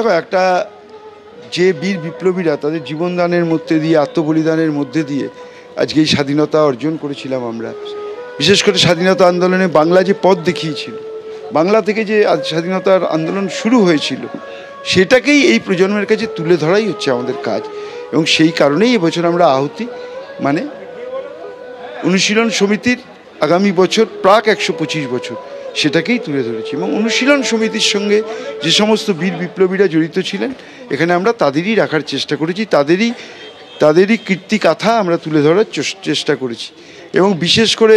দেখো, একটা যে বীর বিপ্লবীরা তাদের জীবনদানের মধ্যে দিয়ে, আত্মবলিদানের মধ্যে দিয়ে আজকে এই স্বাধীনতা অর্জন করেছিলাম আমরা, বিশেষ করে স্বাধীনতা আন্দোলনে বাংলা যে পথ দেখিয়েছিল, বাংলা থেকে যে স্বাধীনতার আন্দোলন শুরু হয়েছিল, সেটাকেই এই প্রজন্মের কাছে তুলে ধরাই হচ্ছে আমাদের কাজ। এবং সেই কারণেই এবছর আমরা আহুতি মানে অনুশীলন সমিতির আগামী বছর প্রাক 125 বছর সেটাকেই তুলে ধরেছি। এবং অনুশীলন সমিতির সঙ্গে যে সমস্ত বীর বিপ্লবীরা জড়িত ছিলেন, এখানে আমরা তাদেরই রাখার চেষ্টা করেছি, তাদেরই কীর্তিকাথা আমরা তুলে ধরার চেষ্টা করেছি। এবং বিশেষ করে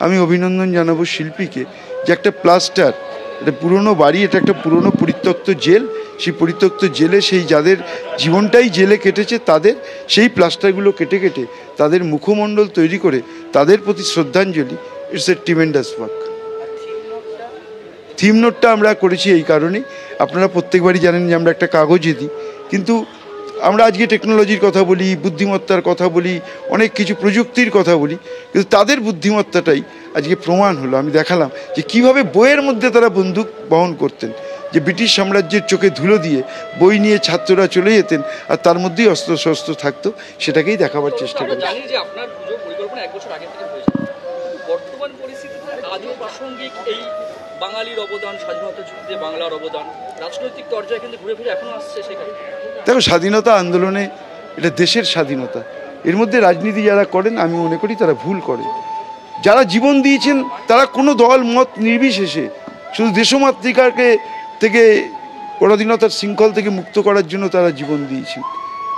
আমি অভিনন্দন জানাবো শিল্পীকে, যে একটা প্লাস্টার, এটা পুরনো বাড়ি, এটা একটা পুরনো পরিত্যক্ত জেল, সেই পরিত্যক্ত জেলে সেই যাদের জীবনটাই জেলে কেটেছে তাদের সেই প্লাস্টারগুলো কেটে কেটে তাদের মুখমণ্ডল তৈরি করে তাদের প্রতি শ্রদ্ধাঞ্জলি। It's a tremendous work. Theme নোটটা আমরা করেছি এই কারণেই, আপনারা প্রত্যেকবারই জানেন যে আমরা একটা কাগজে দিই, কিন্তু আমরা আজকে টেকনোলজির কথা বলি, বুদ্ধিমত্তার কথা বলি, অনেক কিছু প্রযুক্তির কথা বলি, কিন্তু তাদের বুদ্ধিমত্তাটাই আজকে প্রমাণ হলো। আমি দেখালাম যে কীভাবে বইয়ের মধ্যে তারা বন্দুক বহন করতেন, যে ব্রিটিশ সাম্রাজ্যের চোখে ধুলো দিয়ে বই নিয়ে ছাত্ররা চলে যেতেন আর তার মধ্যেই অস্ত্র শস্ত্র থাকতো, সেটাকেই দেখাবার চেষ্টা করি। বাঙালির অবদান, স্বাধীনতা যুদ্ধে বাংলার অবদান রাজনৈতিক পর্যায়ে কিন্তু ঘুরে ফিরে এখনো আসছে সেখানে। দেখো, স্বাধীনতা আন্দোলনে এটা দেশের স্বাধীনতা, এর মধ্যে রাজনীতি যারা করেন আমি মনে করি তারা ভুল করেন। যারা জীবন দিয়েছেন তারা কোনো দল মত নির্বিশেষে শুধু দেশমাতৃকাকে থেকে পরাধীনতার শৃঙ্খল থেকে মুক্ত করার জন্য তারা জীবন দিয়েছেন।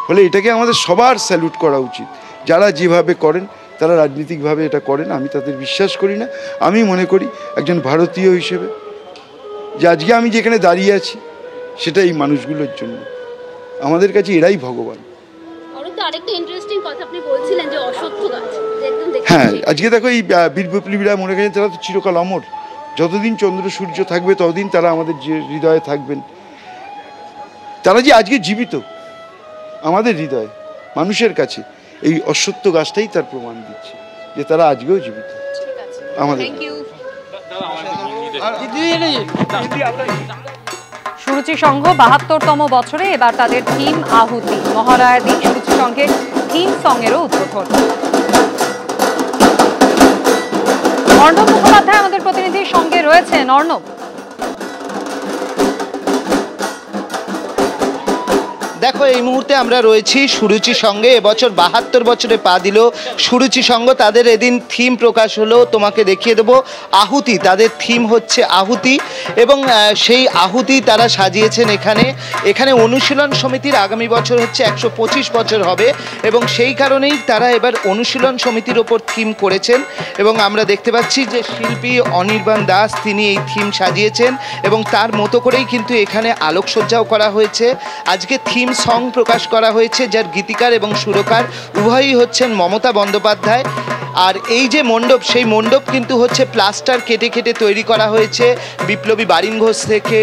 ফলে এটাকে আমাদের সবার স্যালুট করা উচিত। যারা যেভাবে করেন তারা রাজনীতিকভাবে এটা করেন, আমি তাদের বিশ্বাস করি না। আমি মনে করি একজন ভারতীয় হিসেবে যে আজকে আমি যেখানে দাঁড়িয়ে আছি সেটা এই মানুষগুলোর জন্য, আমাদের কাছে এরাই ভগবান। হ্যাঁ, আজকে দেখো এই বীর বিপ্লবীরা মনে করেন তারা তো চিরকাল অমর, যতদিন চন্দ্র সূর্য থাকবে ততদিন তারা আমাদের যে হৃদয়ে থাকবেন। তারা যে আজকে জীবিত আমাদের হৃদয়ে, মানুষের কাছে, এই অশ্বত্থ গাছটাই তার প্রমাণ দিচ্ছে যে তারা আজকেও জীবিত আমাদের। সুরুচি সংঘ ৭২তম বছরে এবার তাদের থিম আহুতি। মহালয়ার দিন সুরুচি সংঘের থিম সং এরও উদ্বোধন। অর্ণব মুখোপাধ্যায় আমাদের প্রতিনিধির সঙ্গে রয়েছেন। অর্ণব, দেখো, এই মুহূর্তে আমরা রয়েছি সুরুচি সঙ্গে। এবছর ৭২ বছরে পা দিল সুরুচি সংঘ। তাদের এদিন থিম প্রকাশ হলো, তোমাকে দেখিয়ে দেবো। আহুতি, তাদের থিম হচ্ছে আহুতি, এবং সেই আহুতি তারা সাজিয়েছেন এখানে অনুশীলন সমিতির আগামী বছর হচ্ছে ১২৫ বছর হবে, এবং সেই কারণেই তারা এবার অনুশীলন সমিতির ওপর থিম করেছেন। এবং আমরা দেখতে পাচ্ছি যে শিল্পী অনির্বাণ দাস তিনি এই থিম সাজিয়েছেন, এবং তার মতো করেই কিন্তু এখানে আলোকসজ্জাও করা হয়েছে। আজকে থিম সং প্রকাশ করা হয়েছে, যার গীতিকার এবং সুরকার উভয়ই হচ্ছেন মমতা বন্দ্যোপাধ্যায়। আর এই যে মণ্ডপ, সেই মণ্ডপ কিন্তু হচ্ছে প্লাস্টার কেটে কেটে তৈরি করা হয়েছে। বিপ্লবী বারিন ঘোষ থেকে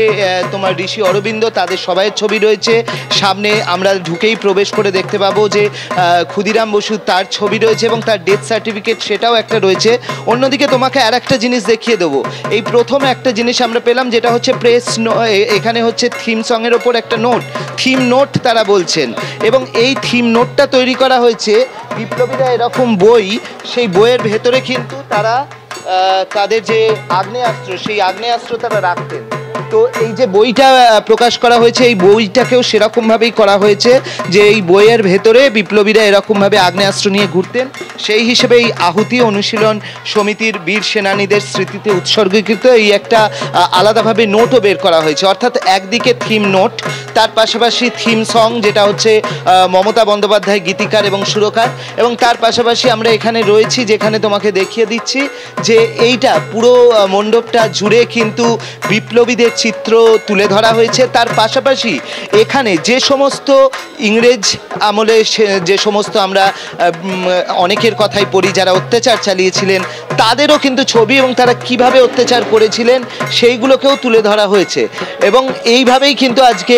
তোমার ঋষি অরবিন্দ, তাদের সবাইয়ের ছবি রয়েছে। সামনে আমরা ঢুকেই প্রবেশ করে দেখতে পাবো যে ক্ষুদিরাম বসু, তার ছবি রয়েছে, এবং তার ডেথ সার্টিফিকেট সেটাও একটা রয়েছে। অন্যদিকে তোমাকে আর একটা জিনিস দেখিয়ে দেবো। এই প্রথম একটা জিনিস আমরা পেলাম, যেটা হচ্ছে প্রেস, এখানে হচ্ছে থিম সঙের ওপর একটা নোট, থিম নোট তারা বলছেন। এবং এই থিম নোটটা তৈরি করা হয়েছে, বিপ্লবীরা এরকম বই, সেই বইয়ের ভেতরে কিন্তু তারা তাদের যে আগ্নেয়াস্ত্র, সেই আগ্নেয়াস্ত্র তারা রাখতেন। তো এই যে বইটা প্রকাশ করা হয়েছে, এই বইটাকেও সেরকমভাবেই করা হয়েছে যে এই বইয়ের ভেতরে বিপ্লবীরা এরকমভাবে আগ্নেয়াস্ত্র নিয়ে ঘুরতেন। সেই হিসেবে এই আহুতি অনুশীলন সমিতির বীর সেনানীদের স্মৃতিতে উৎসর্গীকৃত এই একটা আলাদাভাবে নোটও বের করা হয়েছে। অর্থাৎ একদিকে থিম নোট, তার পাশাপাশি থিম সং, যেটা হচ্ছে মমতা বন্দ্যোপাধ্যায় গীতিকার এবং সুরকার, এবং তার পাশাপাশি আমরা এখানে রয়েছি, যেখানে তোমাকে দেখিয়ে দিচ্ছি যে এইটা পুরো মণ্ডপটা জুড়ে কিন্তু বিপ্লবীদের চিত্র তুলে ধরা হয়েছে। তার পাশাপাশি এখানে যে সমস্ত ইংরেজ আমলে যে সমস্ত আমরা অনেকের কথাই পড়ি যারা অত্যাচার চালিয়েছিলেন, তাদেরও কিন্তু ছবি এবং তারা কিভাবে অত্যাচার করেছিলেন সেইগুলোকেও তুলে ধরা হয়েছে। এবং এইভাবেই কিন্তু আজকে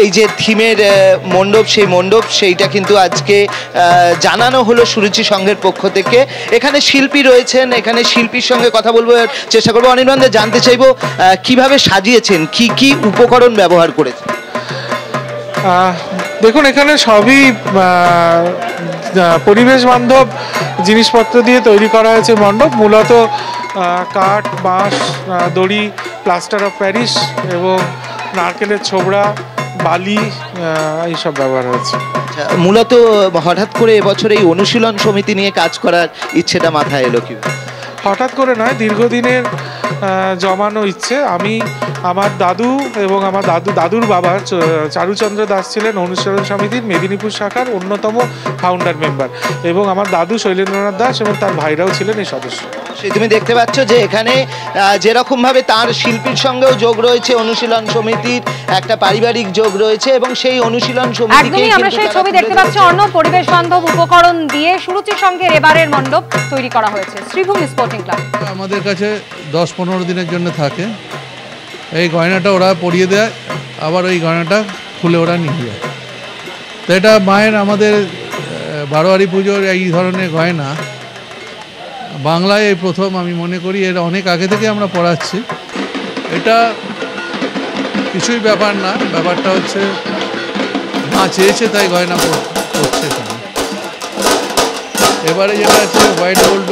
এই যে থিমের মণ্ডপ, সেই মণ্ডপ সেইটা কিন্তু আজকে জানানো হলো সুরুচি সংঘের পক্ষ থেকে। এখানে শিল্পী রয়েছেন, এখানে শিল্পীর সঙ্গে কথা বলবো, চেষ্টা করবো। অনির্বাণ, জানতে চাইবো কিভাবে সাজিয়েছেন, কি কি উপকরণ ব্যবহার করেছেন? দেখুন, এখানে সবই পরিবেশ বান্ধব জিনিসপত্র দিয়ে তৈরি করা হয়েছে মণ্ডপ। মূলত কাঠ, বাঁশ, দড়ি, প্লাস্টার অফ প্যারিস এবং নারকেলের ছোবড়া, বালি এইসব ব্যবহার হয়েছে। মূলত হঠাৎ করে এবছর এই অনুশীলন সমিতি নিয়ে কাজ করার ইচ্ছেটা মাথায় এলো কি? হঠাৎ করে নয়, দীর্ঘদিনের জমানো ইচ্ছে। আমি, আমার দাদু এবং আমার দাদুর বাবা চারুচন্দ্র দাস ছিলেন অনুশীলন সমিতির মেদিনীপুর শাখার অন্যতম ফাউন্ডার মেম্বার, এবং আমার দাদু শৈলেন্দ্রনাথ দাস এবং তার ভাইরাও ছিলেন এই সদস্য। তুমি দেখতে পাচ্ছ যে এখানে যেরকম ভাবে তার শিল্পীর সঙ্গেও যোগ রয়েছে, অনুশীলন সমিতির একটা পারিবারিক যোগ রয়েছে, এবং সেই অনুশীলন সমিতিকে একদমই আমরা সেই ছবি দেখতে পাচ্ছি। অন্য পরিবেশ বান্ধব উপকরণ দিয়ে সুরুচির সঙ্গে এবারের মণ্ডপ তৈরি করা হয়েছে। শ্রীভূমি স্পোর্টিং ক্লাব আমাদের কাছে 10-15 দিনের জন্য থাকে। এই গয়নাটা ওরা পরিয়ে দেয়, আবার ওই গয়নাটা খুলে ওরা নিয়ে যায়। তো এটা মায়ের, আমাদের বারোয়ারি পুজোর এই ধরনের গয়না বাংলায় এই প্রথম আমি মনে করি। এর অনেক আগে থেকে আমরা পড়াচ্ছি। এটা কিছুই ব্যাপার না, ব্যাপারটা হচ্ছে মা চেয়েছে তাই গয়না পড়ছে এখানে। এবারে যেটা আছে হোয়াইট গোল্ড